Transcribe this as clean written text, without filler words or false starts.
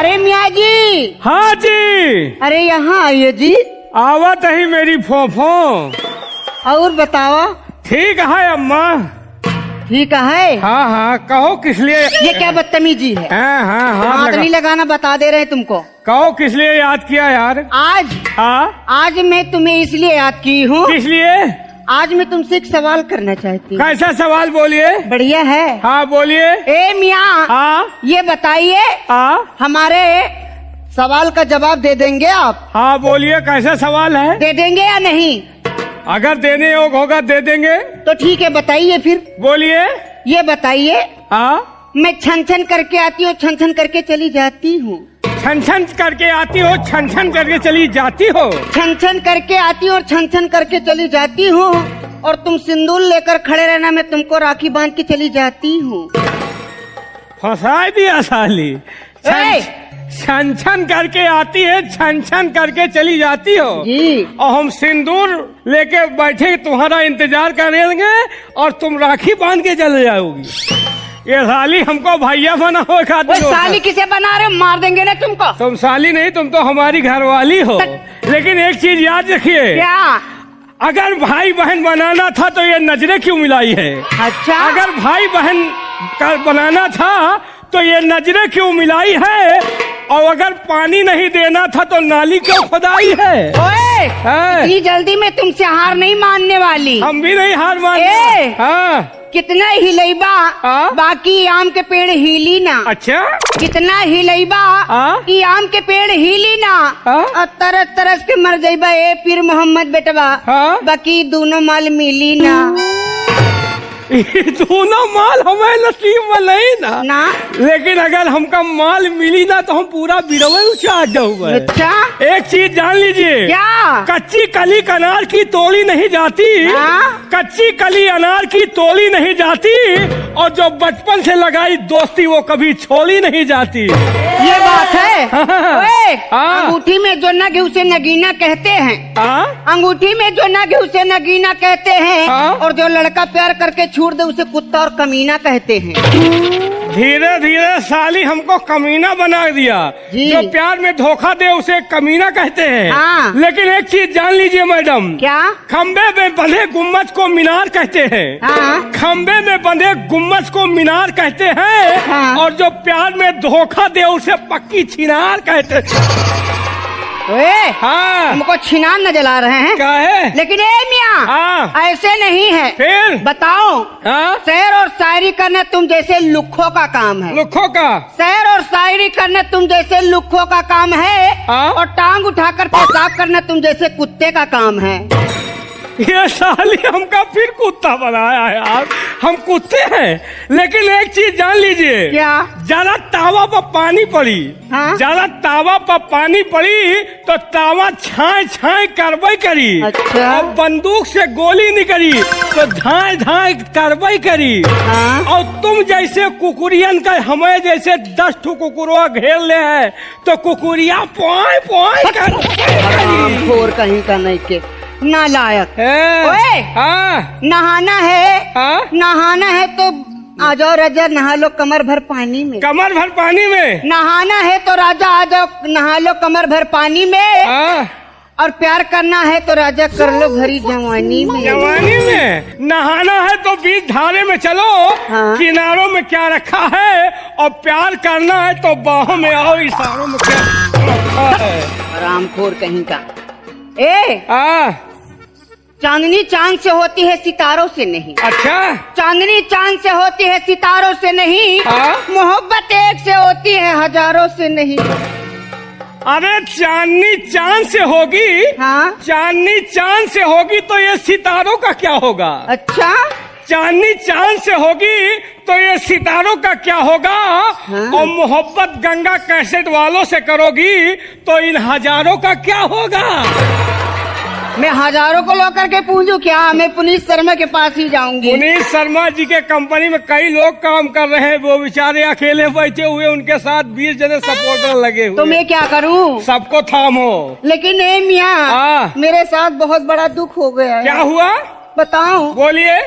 अरे मियाँ जी। हाँ जी। अरे यहाँ आइए जी। आवत ही मेरी फोफो। और बताओ। ठीक है अम्मा। ठीक है। हाँ हाँ कहो किस लिए। ये क्या बदतमीजी है। हाँ हाँ हाँ हाथ नहीं लगाना बता दे रहे तुमको। कहो किस लिए याद किया यार। आज आज मैं तुम्हें इसलिए याद की हूँ। किस लिए। आज मैं तुमसे एक सवाल करना चाहती हूँ। कैसा सवाल बोलिए। बढ़िया है। हाँ बोलिए। ए मियाँ। हाँ ये बताइए। हमारे सवाल का जवाब दे देंगे आप। हाँ बोलिए कैसा सवाल है। दे देंगे या नहीं। अगर देने योग होगा दे देंगे। तो ठीक है बताइए फिर। बोलिए। ये बताइए। मैं छन छन करके आती हूँ, छन छन करके चली जाती हूँ। छन छन करके आती हो, छन छन करके चली जाती हो। छन छन करके आती हूँ और छन छन करके चली जाती हूँ। और तुम सिंदूर लेकर खड़े रहना, मैं तुमको राखी बांध के चली जाती हूँ। फंसा दिया साली। छन छन करके आती है, छन छन करके चली जाती हो जी। और हम सिंदूर लेके बैठे तुम्हारा इंतजार करेंगे और तुम राखी बांध के चले जाओगी। ये साली हमको भैया बना हो। साली किसे बना रहे, मार देंगे ना तुमको। तुम साली नहीं, तुम तो हमारी घरवाली हो। लेकिन एक चीज याद रखिए। क्या। अगर भाई बहन बनाना था तो ये नजरें क्यों मिलाई है। अच्छा। अगर भाई बहन का बनाना था तो ये नजरें क्यों मिलाई है। और अगर पानी नहीं देना था तो नाली क्यों खुदाई है। ओए, इतनी जल्दी मैं तुमसे हार नहीं मानने वाली। हम भी नहीं हार मानते। हाँ। कितना हिलैबा बाकी आम के पेड़ हिली ना। अच्छा। कितना हिलैबा कि आम के पेड़ हिली ना। और तरस तरस के मर जाइबा ए पीर मोहम्मद बेटवा। बाकी दोनों माल मिली ना। दोनों माल हमें नसीब में नहीं ना। लेकिन अगर हमका माल मिली ना तो हम पूरा बिरवे उचार जाऊंगे। अच्छा। एक चीज जान लीजिए। क्या। कच्ची कली अनार की तोड़ी नहीं जाती। कच्ची कली अनार की तोड़ी नहीं जाती। और जो बचपन से लगाई दोस्ती वो कभी छोड़ी नहीं जाती। ये बात है। अंगूठी में जो नग उसे नगीना कहते हैं। अंगूठी में जो नग उसे नगीना कहते हैं। और जो लड़का प्यार करके छोड़ दे उसे कुत्ता और कमीना कहते हैं। धीरे धीरे साली हमको कमीना बना दिया। जो प्यार में धोखा दे उसे कमीना कहते हैं। लेकिन एक चीज जान लीजिए मैडम। क्या। खम्बे में बंधे गुम्बद को मीनार कहते हैं। खम्बे में बंधे गुम्बद को मीनार कहते हैं। और जो प्यार में धोखा दे उसे पक्की छिनार कहते हैं। हमको छिनार नजर आ रहे हैं। क्या है। लेकिन मियाँ ऐसे नहीं है। फिर बताओ। शेर और शायरी करना तुम जैसे लुखों का काम है। लुखों का। शेर और शायरी करना तुम जैसे लुखों का काम है। और टांग उठाकर पेशाब करना तुम जैसे कुत्ते का काम है। ये साली हमका फिर कुत्ता बनाया यार। हम कुत्ते हैं। लेकिन एक चीज जान लीजिए। क्या। ज्यादा तावा पर पानी पड़ी। ज्यादा तावा पर पानी पड़ी तो तावा छाए छाए कार्रवाई करी। अच्छा। और बंदूक से गोली निकली तो धाए धाए कार्रवाई करी। और तुम जैसे कुकुरियन का हमें जैसे 10 ठो कुकुरवा घेर ले है तो कुकुरिया पोए पोए कर कहीं का नहीं के नालायक। नहाना है। नहाना है तो आ जाओ राजा नहा लो कमर भर पानी में। कमर भर पानी में। नहाना है तो राजा आ जाओ नहा लो कमर भर पानी में। और प्यार करना है तो राजा कर लो भरी जवानी में। जवानी में। नहाना है तो बीच धारे में चलो। किनारों में क्या रखा है। और प्यार करना है तो बाहों में आओ इशारों में क्या रखा है। रामखोर कहीं का। चांदनी चांद से होती है सितारों से नहीं। अच्छा। चांदनी चांद से होती है सितारों से नहीं। मोहब्बत एक से होती है हजारों से नहीं। अरे चांदनी चांद से होगी। चांदनी चांद से होगी तो ये सितारों का क्या होगा। अच्छा। चांदनी चांद से होगी तो ये सितारों का क्या होगा। और मोहब्बत गंगा कैसेट वालों से करोगी तो इन हजारों का क्या होगा। मैं हजारों को लो करके पूछूं क्या। मैं पुनीत शर्मा के पास ही जाऊंगी। पुनीत शर्मा जी के कंपनी में कई लोग काम कर रहे हैं। वो बेचारे अकेले बैठे हुए, उनके साथ 20 जने सपोर्टर लगे हुए। तो मैं क्या करूं। सबको थामो। लेकिन मियाँ मेरे साथ बहुत बड़ा दुख हो गया है। क्या हुआ बताओ। बोलिए।